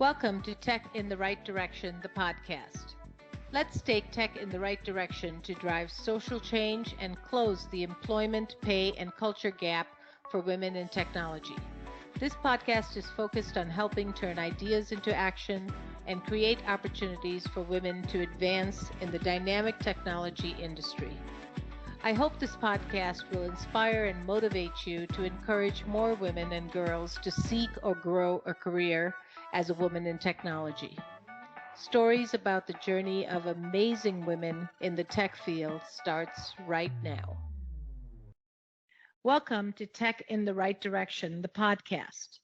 Welcome to Tech in the Right Direction, the podcast. Let's take tech in the right direction to drive social change and close the employment, pay, and culture gap for women in technology. This podcast is focused on helping turn ideas into action and create opportunities for women to advance in the dynamic technology industry. I hope this podcast will inspire and motivate you to encourage more women and girls to seek or grow a career as a woman in technology. Stories about the journey of amazing women in the tech field starts right now. Welcome to Tech in the Right Direction, the podcast.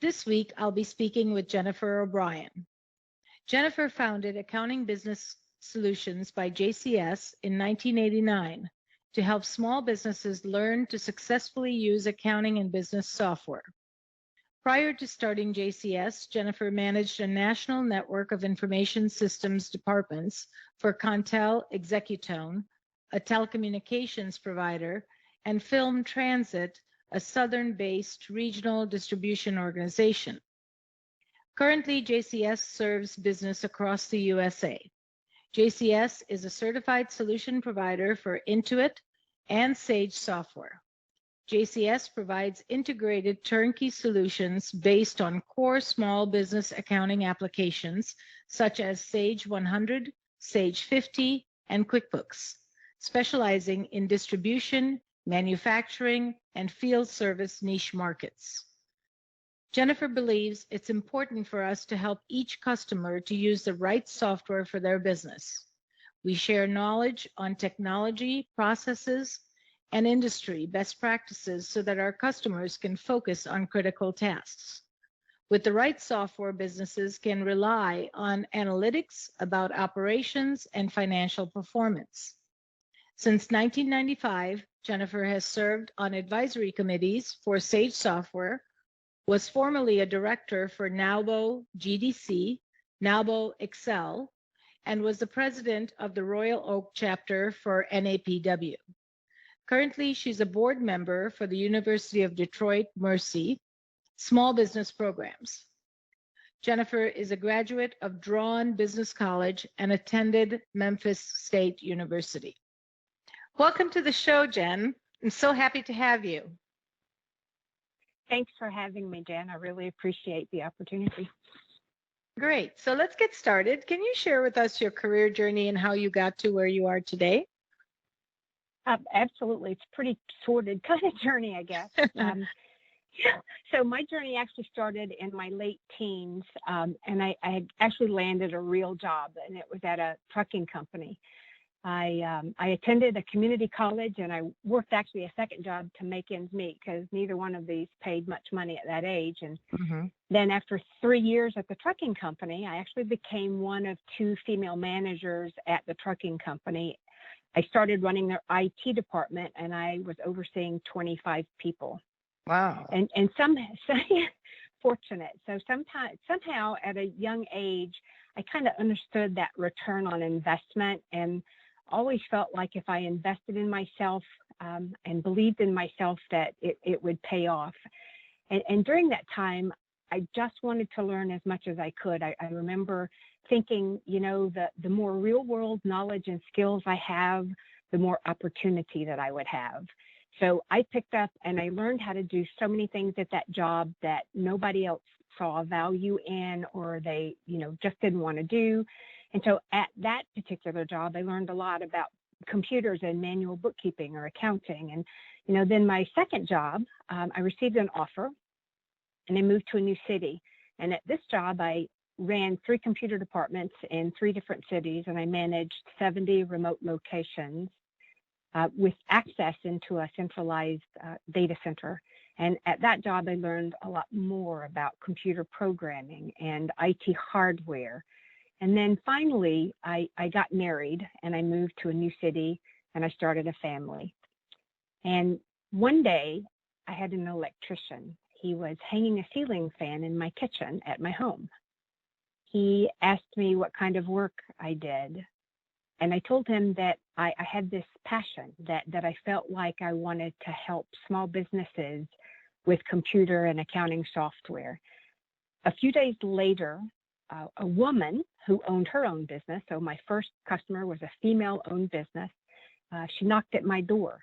This week, I'll be speaking with Jennifer O'Brien. Jennifer founded Accounting Business Solutions by JCS in 1989 to help small businesses learn to successfully use accounting and business software. Prior to starting JCS, Jennifer managed a national network of information systems departments for Contel Executone, a telecommunications provider, and Film Transit, a southern-based regional distribution organization. Currently, JCS serves business across the USA. JCS is a certified solution provider for Intuit and Sage software. JCS provides integrated turnkey solutions based on core small business accounting applications such as Sage 100, Sage 50, and QuickBooks, specializing in distribution, manufacturing, and field service niche markets. Jennifer believes it's important for us to help each customer to use the right software for their business. We share knowledge on technology, processes, and industry best practices so that our customers can focus on critical tasks. With the right software, businesses can rely on analytics about operations and financial performance. Since 1995, Jennifer has served on advisory committees for Sage Software, was formerly a director for Nalbo GDC, Nalbo Excel, and was the president of the Royal Oak chapter for NAPW. Currently, she's a board member for the University of Detroit Mercy Small Business Programs. Jennifer is a graduate of Drawn Business College and attended Memphis State University. Welcome to the show, Jen. I'm so happy to have you. Thanks for having me, Jen. I really appreciate the opportunity. Great. So let's get started. Can you share with us your career journey and how you got to where you are today? Absolutely. It's a pretty sordid kind of journey, I guess. So my journey actually started in my late teens, and I had actually landed a real job, and it was at a trucking company. I attended a community college, and I worked actually a second job to make ends meet because neither one of these paid much money at that age. And then after 3 years at the trucking company, I actually became one of two female managers at the trucking company. I started running their IT department, and I was overseeing 25 people. Wow. And fortunate. So somehow at a young age, I kind of understood that return on investment and always felt like if I invested in myself and believed in myself that it would pay off. And during that time, I just wanted to learn as much as I could. I remember thinking, the more real world knowledge and skills I have, the more opportunity that I would have. So I picked up and I learned how to do so many things at that job that nobody else saw value in or they, just didn't want to do. And so at that particular job, I learned a lot about computers and manual bookkeeping or accounting. And, then my second job, I received an offer and I moved to a new city. And at this job, I ran 3 computer departments in 3 different cities, and I managed 70 remote locations with access into a centralized data center. And at that job, I learned a lot more about computer programming and IT hardware. And then finally, I got married and I moved to a new city and I started a family. And one day I had an electrician. He was hanging a ceiling fan in my kitchen at my home. He asked me what kind of work I did. And I told him that I had this passion that I felt like I wanted to help small businesses with computer and accounting software. A few days later, a woman who owned her own business, so my first customer was a female-owned business, she knocked at my door.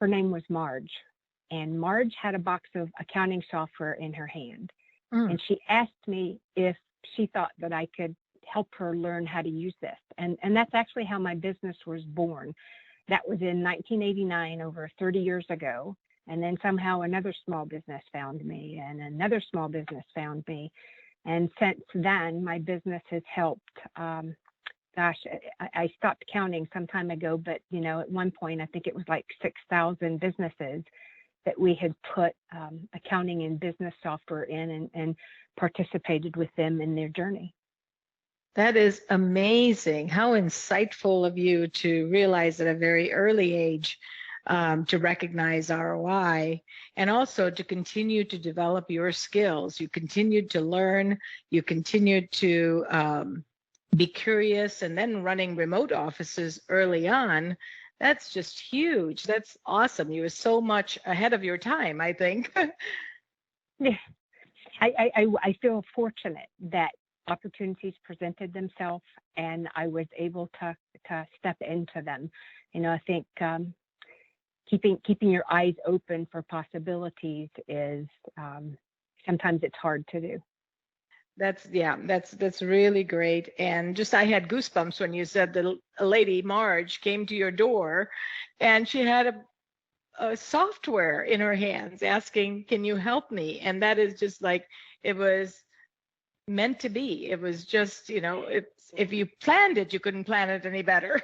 Her name was Marge, and Marge had a box of accounting software in her hand. And she asked me if she thought that I could help her learn how to use this. And that's actually how my business was born. That was in 1989, over 30 years ago. And then somehow another small business found me, and another small business found me. And since then, my business has helped. I stopped counting some time ago, but at one point, I think it was like 6,000 businesses that we had put accounting and business software in and participated with them in their journey. That is amazing. How insightful of you to realize at a very early age to recognize ROI, and also to continue to develop your skills. You continued to learn, you continued to be curious, and then running remote offices early on. That's just huge. That's awesome. You were so much ahead of your time, I think. Yeah, I feel fortunate that opportunities presented themselves and I was able to step into them. I think keeping your eyes open for possibilities is sometimes it's hard to do. That's really great. And just I had goosebumps when you said that a lady, Marge, came to your door and she had a software in her hands asking, can you help me? And that is just like, it was meant to be. It was just, if you planned it, you couldn't plan it any better.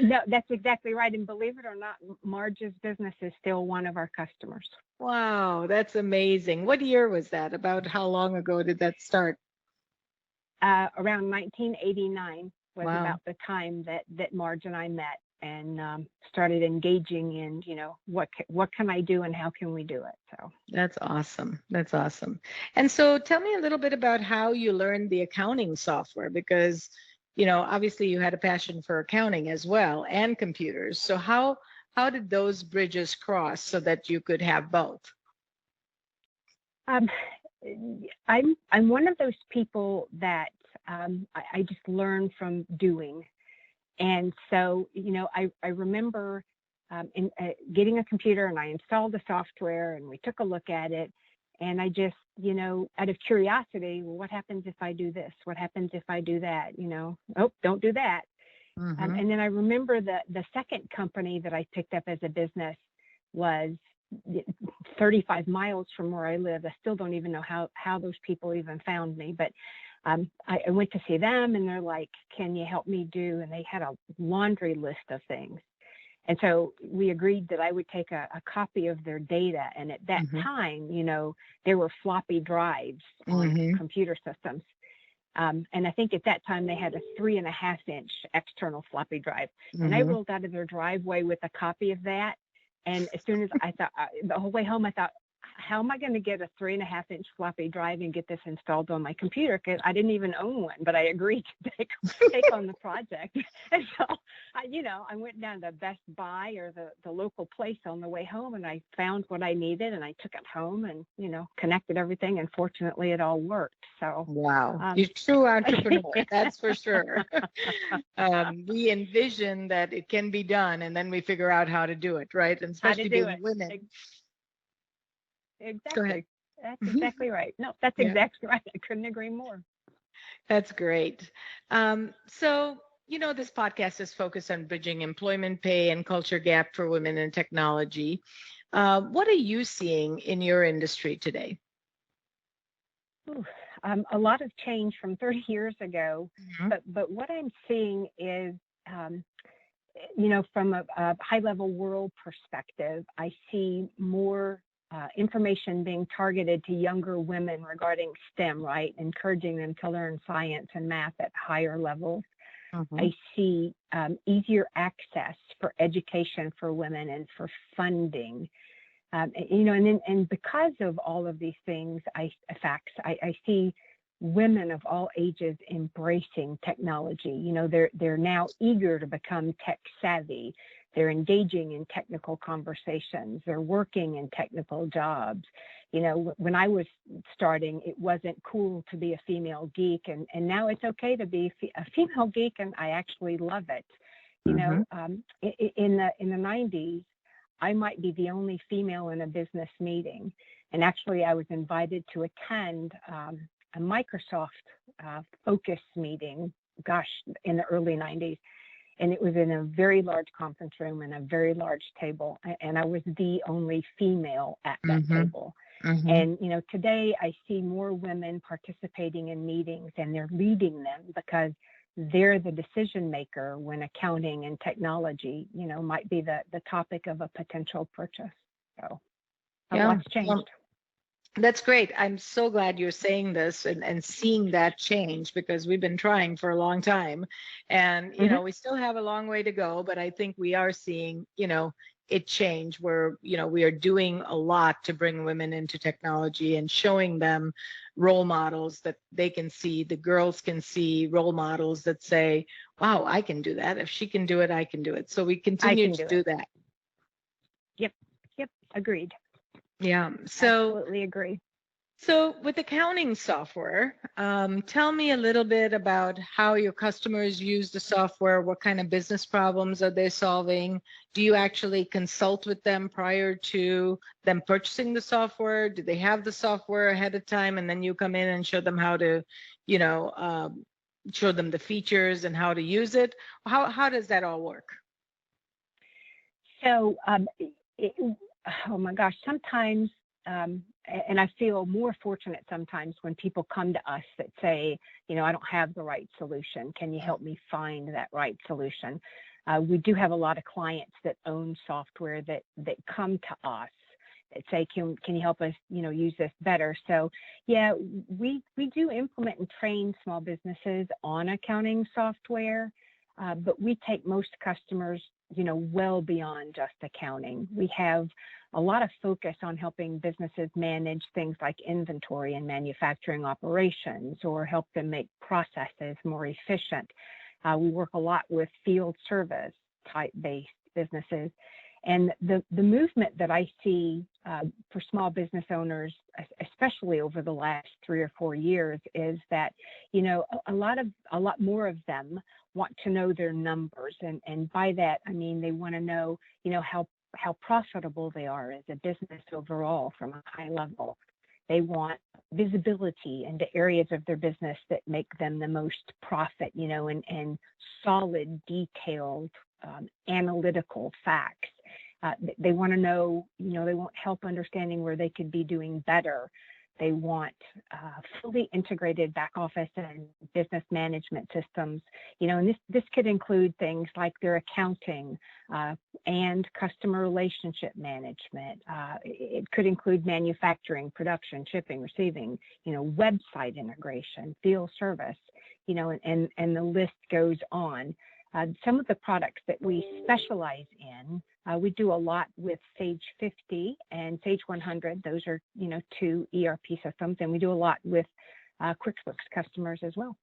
No, that's exactly right. And believe it or not, Marge's business is still one of our customers. Wow, that's amazing. What year was that? About how long ago did that start? Around 1989 was Wow. about the time that Marge and I met and started engaging in, what can I do and how can we do it? So that's awesome. That's awesome. And so tell me a little bit about how you learned the accounting software, because, obviously you had a passion for accounting as well and computers. So how did those bridges cross so that you could have both? I'm one of those people that I just learn from doing. And so, I remember getting a computer and I installed the software and we took a look at it. And I just, out of curiosity, well, what happens if I do this? What happens if I do that? Oh, don't do that. Mm-hmm. And then I remember the second company that I picked up as a business was 35 miles from where I live. I still don't even know how those people even found me, but I went to see them and they're like, can you help me do? And they had a laundry list of things. And so we agreed that I would take a copy of their data. And at that Mm-hmm. time, there were floppy drives on Mm-hmm. computer systems. And I think at that time they had a 3.5-inch external floppy drive. Mm-hmm. And I rolled out of their driveway with a copy of that. And as soon as I thought, the whole way home, I thought, how am I going to get a 3.5-inch floppy drive and get this installed on my computer? Because I didn't even own one, but I agreed to take on the project. And so, I went down to Best Buy or the local place on the way home, and I found what I needed, and I took it home and, connected everything. And fortunately, it all worked. So, wow, you're a true entrepreneur, that's for sure. We envision that it can be done, and then we figure out how to do it, right? And especially being women. Exactly. Go ahead. That's exactly right. No, that's Yeah. exactly right. I couldn't agree more. That's great. So, this podcast is focused on bridging employment pay and culture gap for women in technology. What are you seeing in your industry today? Ooh, a lot of change from 30 years ago, Mm-hmm. but what I'm seeing is, from a high-level world perspective, I see more information being targeted to younger women regarding STEM, right? Encouraging them to learn science and math at higher levels. Mm-hmm. I see easier access for education for women and for funding. And because of all of these things, I see women of all ages embracing technology. They're now eager to become tech savvy. They're engaging in technical conversations. They're working in technical jobs. You know, when I was starting, it wasn't cool to be a female geek, and now it's okay to be a female geek, and I actually love it. You know, in the 90s, I might be the only female in a business meeting, and actually I was invited to attend a Microsoft focus meeting, gosh, in the early 90s. And it was in a very large conference room and a very large table. And I was the only female at that table. And, you know, today I see more women participating in meetings, and they're leading them because they're the decision maker when accounting and technology, you know, might be the topic of a potential purchase. So a lot's changed. That's great. I'm so glad you're saying this and seeing that change, because we've been trying for a long time, and you know, we still have a long way to go, but I think we are seeing, you know, it change where, you know, we are doing a lot to bring women into technology and showing them role models that they can see. The girls can see role models that say, wow, I can do that. If she can do it, I can do it. So we continue to do that. Yep. Agreed. Yeah. So absolutely agree. So with accounting software, tell me a little bit about how your customers use the software. What kind of business problems are they solving? Do you actually consult with them prior to them purchasing the software? Do they have the software ahead of time, and then you come in and show them how to, you know, show them the features and how to use it? How does that all work? So, oh my gosh, sometimes, and I feel more fortunate sometimes when people come to us that say, you know, I don't have the right solution. Can you help me find that right solution? We do have a lot of clients that own software that come to us that say, can you help us, you know, use this better? So yeah, we do implement and train small businesses on accounting software, but we take most customers, you know, well beyond just accounting. We have a lot of focus on helping businesses manage things like inventory and manufacturing operations, or help them make processes more efficient. We work a lot with field service type based businesses. And the movement that I see for small business owners, especially over the last 3 or 4 years, is that, you know, a lot more of them want to know their numbers. And by that, I mean, they want to know, you know, how profitable they are as a business overall from a high level. They want visibility into areas of their business that make them the most profit, you know, and solid, detailed, analytical facts. They want to know, you know, they want help understanding where they could be doing better. They want fully integrated back office and business management systems, you know, and this could include things like their accounting and customer relationship management. It could include manufacturing, production, shipping, receiving, you know, website integration, field service, you know, and the list goes on. Some of the products that we specialize in, we do a lot with Sage 50 and Sage 100. Those are, you know, 2 ERP systems, and we do a lot with QuickBooks customers as well.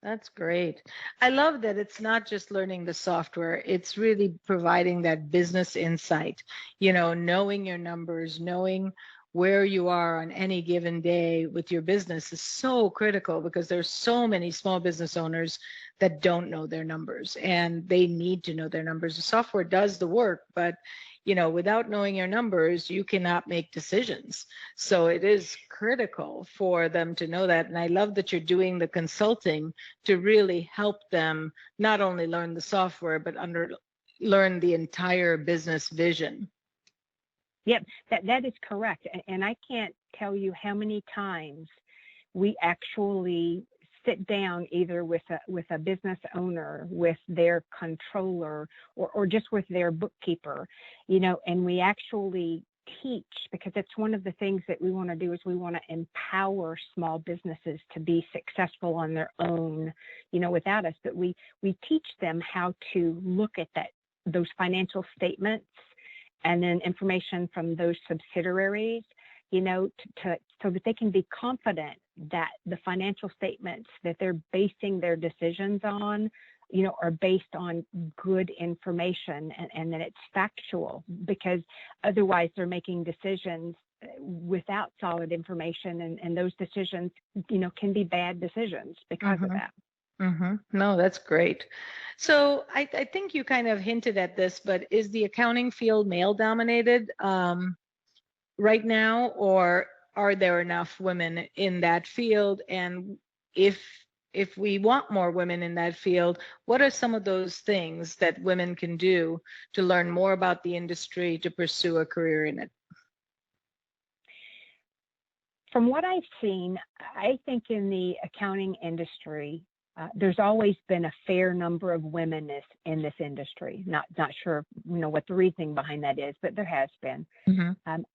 That's great. I love that it's not just learning the software, it's really providing that business insight, you know, knowing your numbers, knowing where you are on any given day with your business is so critical, because there's so many small business owners that don't know their numbers, and they need to know their numbers. The software does the work, but you know, without knowing your numbers, you cannot make decisions. So it is critical for them to know that. And I love that you're doing the consulting to really help them not only learn the software, but learn the entire business vision. Yep, that is correct. And I can't tell you how many times we actually sit down either with a business owner, with their controller, or just with their bookkeeper, you know, and we actually teach, because it's one of the things that we want to do, is we want to empower small businesses to be successful on their own, you know, without us. But we teach them how to look at those financial statements and then information from those subsidiaries, you know, so that they can be confident that the financial statements that they're basing their decisions on are based on good information and that it's factual, because otherwise they're making decisions without solid information, and those decisions, can be bad decisions because of that. No, that's great. So I think you kind of hinted at this, but is the accounting field male dominated right now, or are there enough women in that field? And if we want more women in that field, what are some of those things that women can do to learn more about the industry, to pursue a career in it? From what I've seen, I think in the accounting industry, there's always been a fair number of women in this industry. Not sure, what the reasoning behind that is, but there has been.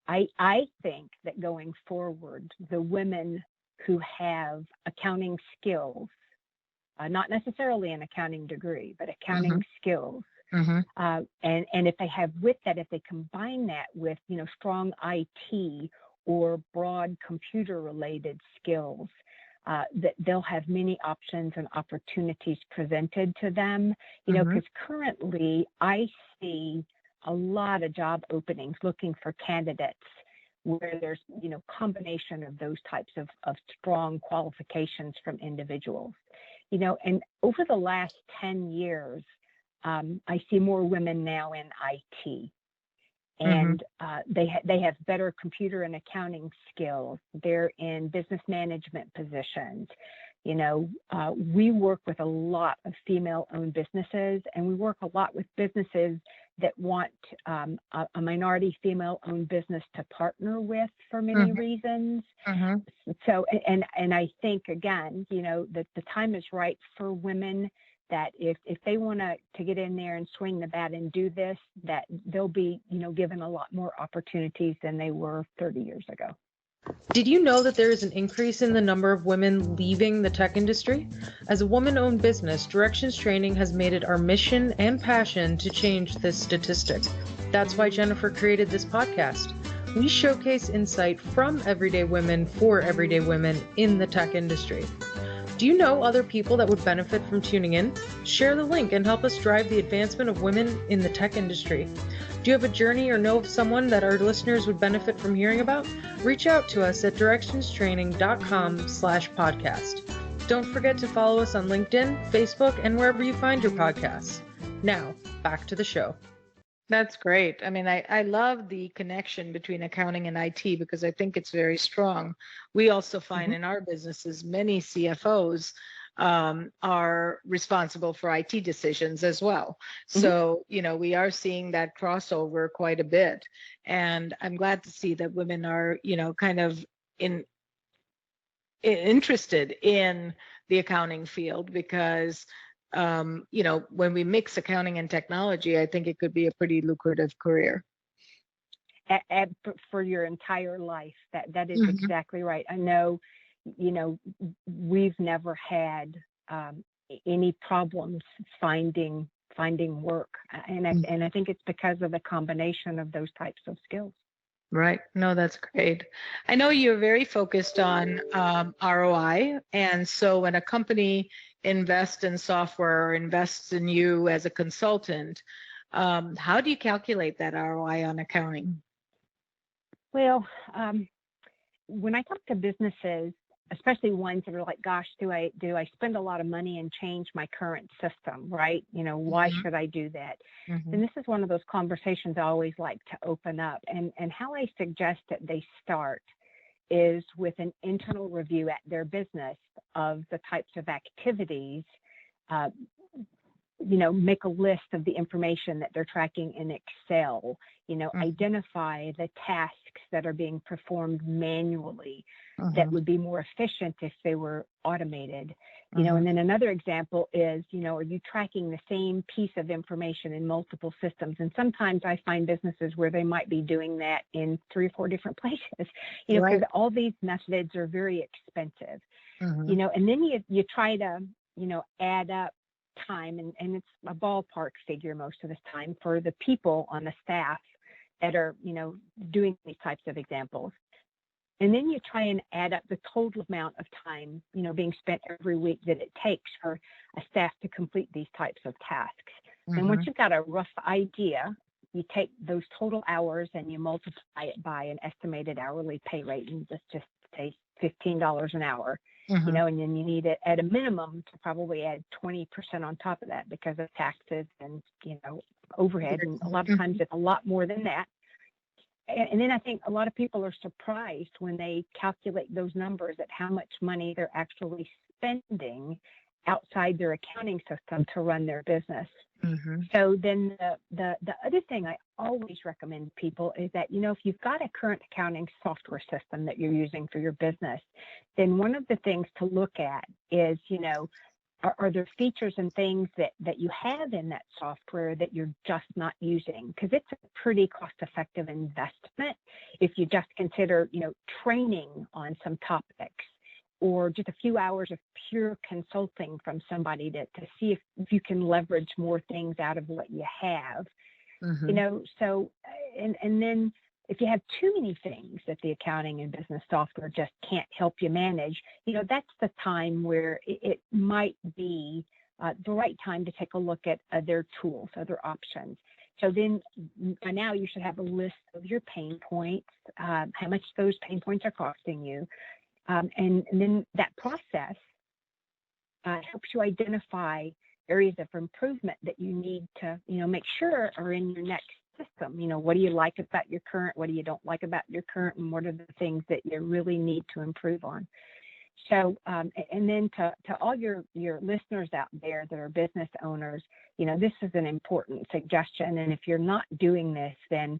I think that going forward, the women who have accounting skills, not necessarily an accounting degree, but accounting skills, and if they have with that, if they combine that with, strong IT or broad computer-related skills, that they'll have many options and opportunities presented to them, because currently I see a lot of job openings looking for candidates where there's, combination of those types of strong qualifications from individuals, and over the last 10 years, I see more women now in IT. And they have better computer and accounting skills. They're in business management positions. We work with a lot of female-owned businesses, and we work a lot with businesses that want a minority female-owned business to partner with for many reasons. So, and I think, again, that the time is right for women, that if they want to get in there and swing the bat and do this, that they'll be, given a lot more opportunities than they were 30 years ago. Did you know that there is an increase in the number of women leaving the tech industry? As a woman-owned business, Directions Training has made it our mission and passion to change this statistic. That's why Jennifer created this podcast. We showcase insight from everyday women for everyday women in the tech industry. Do you know other people that would benefit from tuning in? Share the link and help us drive the advancement of women in the tech industry. Do you have a journey or know of someone that our listeners would benefit from hearing about? Reach out to us at directionstraining.com/podcast. Don't forget to follow us on LinkedIn, Facebook, and wherever you find your podcasts. Now, back to the show. That's great. I mean, I love the connection between accounting and IT because I think it's very strong. We also find in our businesses, many CFOs are responsible for IT decisions as well. So, we are seeing that crossover quite a bit. And I'm glad to see that women are, kind of interested in the accounting field because when we mix accounting and technology, I think it could be a pretty lucrative career. For your entire life, that is exactly right. I know, we've never had any problems finding work, and I think it's because of the combination of those types of skills. Right. No, that's great. I know you're very focused on ROI. And so when a company invests in software or invests in you as a consultant, how do you calculate that ROI on accounting? Well, when I talk to businesses, especially ones that are like, gosh, do I spend a lot of money and change my current system, right? Why should I do that? And this is one of those conversations I always like to open up. And how I suggest that they start is with an internal review at their business of the types of activities, make a list of the information that they're tracking in Excel, identify the tasks that are being performed manually that would be more efficient if they were automated, and then another example is, are you tracking the same piece of information in multiple systems? And sometimes I find businesses where they might be doing that in 3 or 4 different places, because all these methods are very expensive, and then you try to, add up time, and it's a ballpark figure most of the time for the people on the staff that are, doing these types of examples. And then you try and add up the total amount of time, being spent every week that it takes for a staff to complete these types of tasks. And once you've got a rough idea, you take those total hours and you multiply it by an estimated hourly pay rate, and let's just say $15 an hour, and then you need it at a minimum to probably add 20% on top of that because of taxes and, overhead. And a lot of times it's a lot more than that. And then I think a lot of people are surprised when they calculate those numbers at how much money they're actually spending outside their accounting system to run their business. So then the other thing I always recommend people is that, if you've got a current accounting software system that you're using for your business, then one of the things to look at is, are there features and things that you have in that software that you're just not using? Because it's a pretty cost-effective investment if you just consider, training on some topics, or just a few hours of pure consulting from somebody to see if you can leverage more things out of what you have. So, and then if you have too many things that the accounting and business software just can't help you manage, that's the time where it might be the right time to take a look at other tools, other options. So then by now you should have a list of your pain points, how much those pain points are costing you. And then that process helps you identify areas of improvement that you need to, make sure are in your next system. What do you like about your current? What do you don't like about your current? And what are the things that you really need to improve on? So, and then to all your listeners out there that are business owners, this is an important suggestion. And if you're not doing this, then,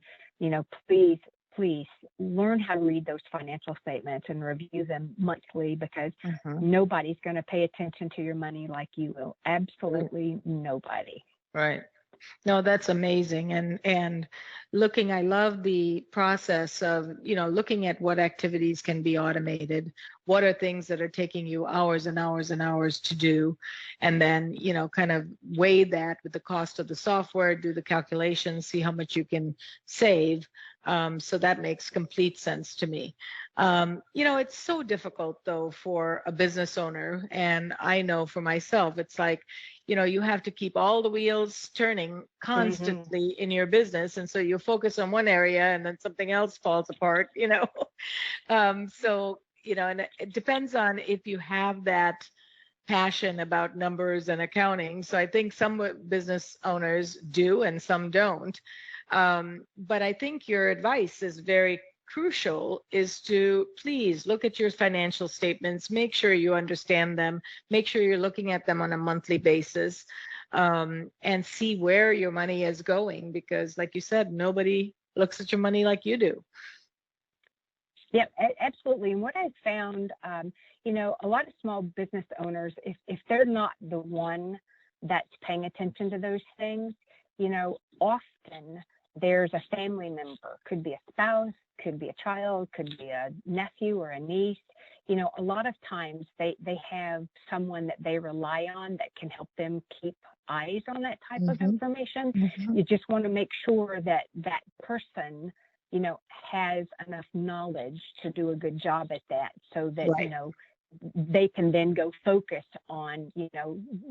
please learn how to read those financial statements and review them monthly, because nobody's going to pay attention to your money like you will. Absolutely nobody. Right. No, that's amazing. And I love the process of, looking at what activities can be automated, what are things that are taking you hours and hours and hours to do, and then, kind of weigh that with the cost of the software, do the calculations, see how much you can save. So that makes complete sense to me. It's so difficult though for a business owner, and I know for myself, it's like, you have to keep all the wheels turning constantly in your business. And so you focus on one area and then something else falls apart, So, and it depends on if you have that passion about numbers and accounting. So I think some business owners do and some don't. But I think your advice is very crucial, is to please look at your financial statements, make sure you understand them, make sure you're looking at them on a monthly basis, and see where your money is going, because like you said, nobody looks at your money like you do. Yeah, absolutely. And what I've found, a lot of small business owners, if they're not the one that's paying attention to those things, often there's a family member, could be a spouse, could be a child, could be a nephew or a niece. A lot of times they have someone that they rely on that can help them keep eyes on that type of information. You just want to make sure that that person, has enough knowledge to do a good job at that, so that, they can then go focus on,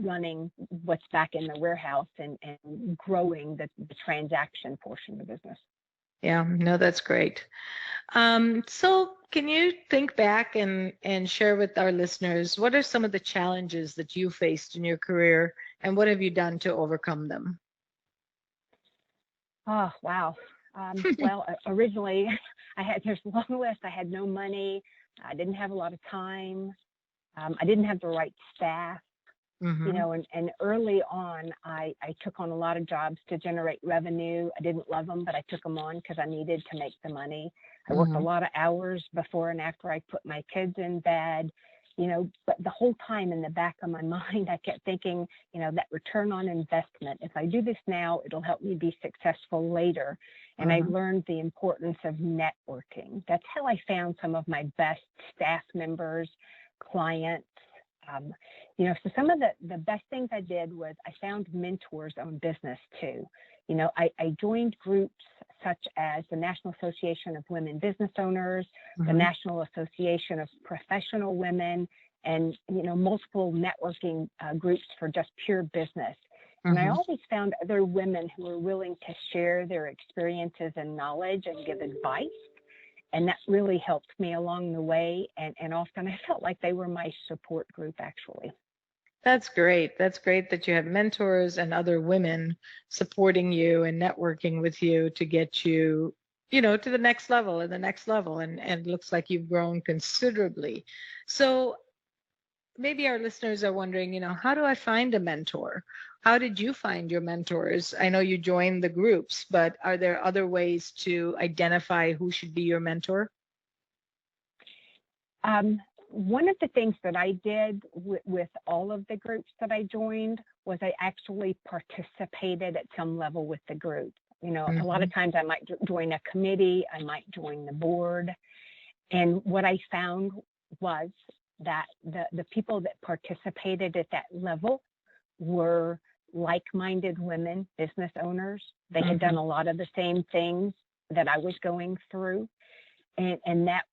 running what's back in the warehouse and growing the transaction portion of the business. Yeah, no, that's great. So can you think back and share with our listeners, what are some of the challenges that you faced in your career, and what have you done to overcome them? Oh, wow. Well, originally there's a long list. I had no money. I didn't have a lot of time. I didn't have the right staff. And early on, I took on a lot of jobs to generate revenue. I didn't love them, but I took them on because I needed to make the money. I worked a lot of hours before and after I put my kids in bed, but the whole time in the back of my mind, I kept thinking, that return on investment. If I do this now, it'll help me be successful later. And I learned the importance of networking. That's how I found some of my best staff members, clients. So some of the best things I did was I found mentors on business too. I joined groups such as the National Association of Women Business Owners, the National Association of Professional Women, and, multiple networking groups for just pure business. And I always found other women who were willing to share their experiences and knowledge and give advice. And that really helped me along the way. And often I felt like they were my support group, actually. That's great. That's great that you have mentors and other women supporting you and networking with you to get you, to the next level and the next level. And it looks like you've grown considerably. So maybe our listeners are wondering, how do I find a mentor? How did you find your mentors? I know you joined the groups, but are there other ways to identify who should be your mentor? One of the things that I did with all of the groups that I joined was I actually participated at some level with the group. A lot of times I might join a committee, I might join the board. And what I found was that the people that participated at that level were like-minded women, business owners. They had done a lot of the same things that I was going through. And that,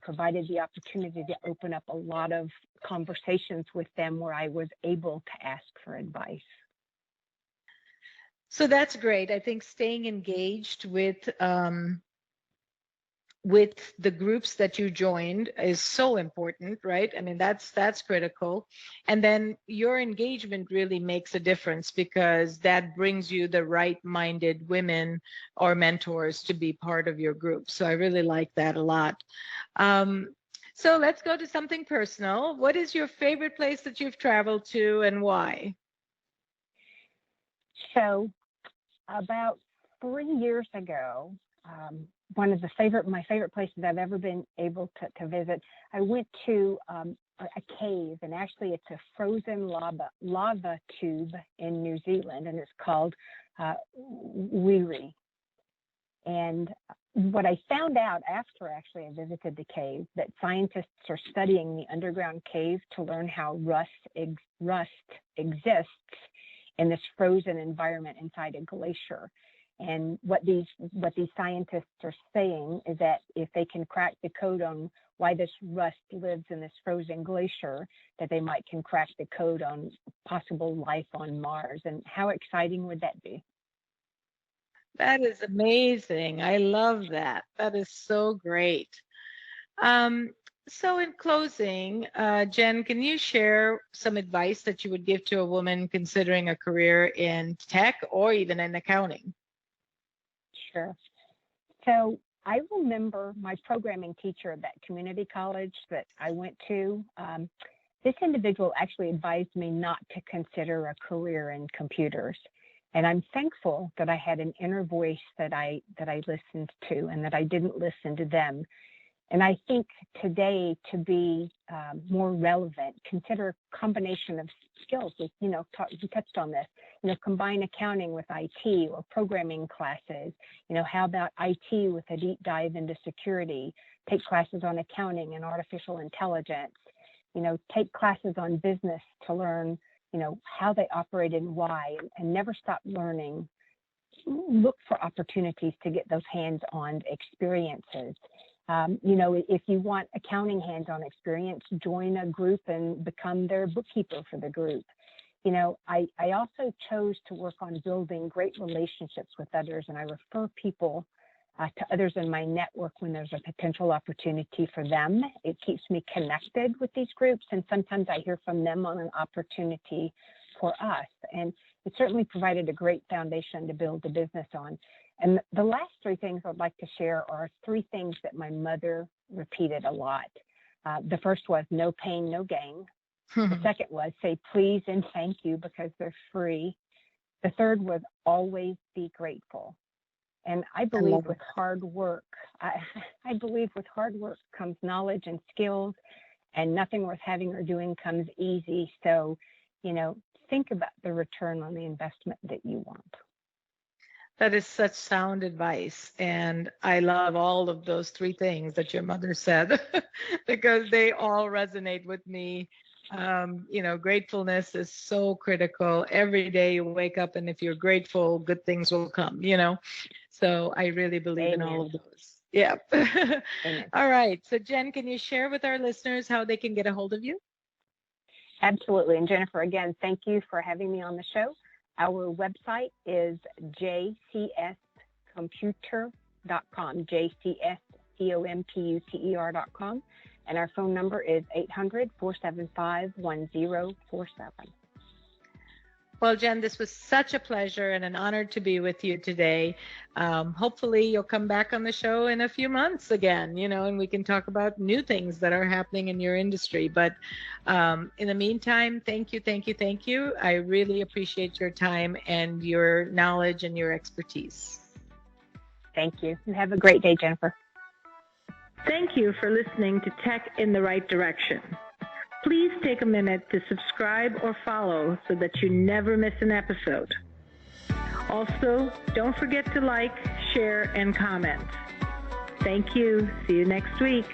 provided the opportunity to open up a lot of conversations with them where I was able to ask for advice. So that's great. I think staying engaged with the groups that you joined is so important, right? I mean, that's critical. And then your engagement really makes a difference because that brings you the right-minded women or mentors to be part of your group. So I really like that a lot. So let's go to something personal. What is your favorite place that you've traveled to and why? So about 3 years ago, one of my favorite places I've ever been able to visit, I went to a cave, and actually it's a frozen lava tube in New Zealand, and it's called Wiri. And what I found out after actually I visited the cave, that scientists are studying the underground cave to learn how rust exists in this frozen environment inside a glacier. And what these scientists are saying is that if they can crack the code on why this rust lives in this frozen glacier, that they can crack the code on possible life on Mars. And how exciting would that be? That is amazing. I love that. That is so great. So in closing, Jen, can you share some advice that you would give to a woman considering a career in tech or even in accounting? Sure. So I remember my programming teacher at that community college that I went to. This individual actually advised me not to consider a career in computers. And I'm thankful that I had an inner voice that I listened to, and that I didn't listen to them. And I think today, to be more relevant, consider a combination of skills. We touched on this. Combine accounting with IT or programming classes. How about IT with a deep dive into security? Take classes on accounting and artificial intelligence. Take classes on business to learn, how they operate and why, and never stop learning. Look for opportunities to get those hands-on experiences. If you want accounting hands-on experience, join a group and become their bookkeeper for the group. I also chose to work on building great relationships with others, and I refer people to others in my network when there's a potential opportunity for them. It keeps me connected with these groups, and sometimes I hear from them on an opportunity for us. And it certainly provided a great foundation to build a business on. And the last three things I'd like to share are three things that my mother repeated a lot. The first was no pain, no gain. The second was say please and thank you because they're free. The third was always be grateful. And I believe with hard work, I believe with hard work comes knowledge and skills, and nothing worth having or doing comes easy. So, think about the return on the investment that you want. That is such sound advice. And I love all of those three things that your mother said because they all resonate with me Gratefulness is so critical. Every day you wake up, and if you're grateful, good things will come. So I really believe in all of those. Yeah. All right. So Jen, can you share with our listeners how they can get a hold of you? Absolutely. And Jennifer, again, thank you for having me on the show. Our website is jcscomputer.com, jcscomputer.com. And our phone number is 800-475-1047. Well, Jen, this was such a pleasure and an honor to be with you today. Hopefully you'll come back on the show in a few months again, and we can talk about new things that are happening in your industry. But in the meantime, thank you, thank you, thank you. I really appreciate your time and your knowledge and your expertise. Thank you. You have a great day, Jennifer. Thank you for listening to Tech in the Right Direction. Please take a minute to subscribe or follow so that you never miss an episode. Also, don't forget to like, share, and comment. Thank you. See you next week.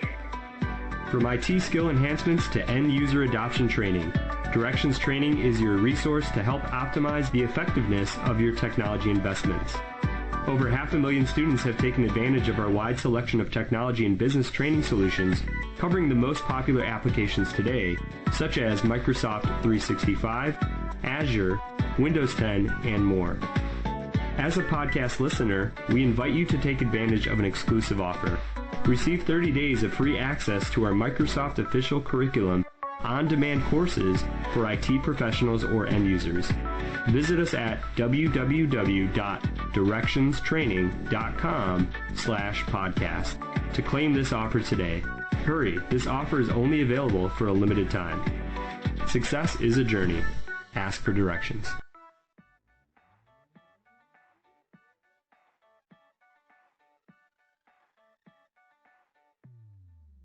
From IT skill enhancements to end user adoption training, Directions Training is your resource to help optimize the effectiveness of your technology investments. Over 500,000 students have taken advantage of our wide selection of technology and business training solutions covering the most popular applications today, such as Microsoft 365, Azure, Windows 10, and more. As a podcast listener, we invite you to take advantage of an exclusive offer. Receive 30 days of free access to our Microsoft official curriculum on-demand courses for IT professionals or end users. Visit us at www.directionstraining.com/podcast to claim this offer today. Hurry, this offer is only available for a limited time. Success is a journey. Ask for directions.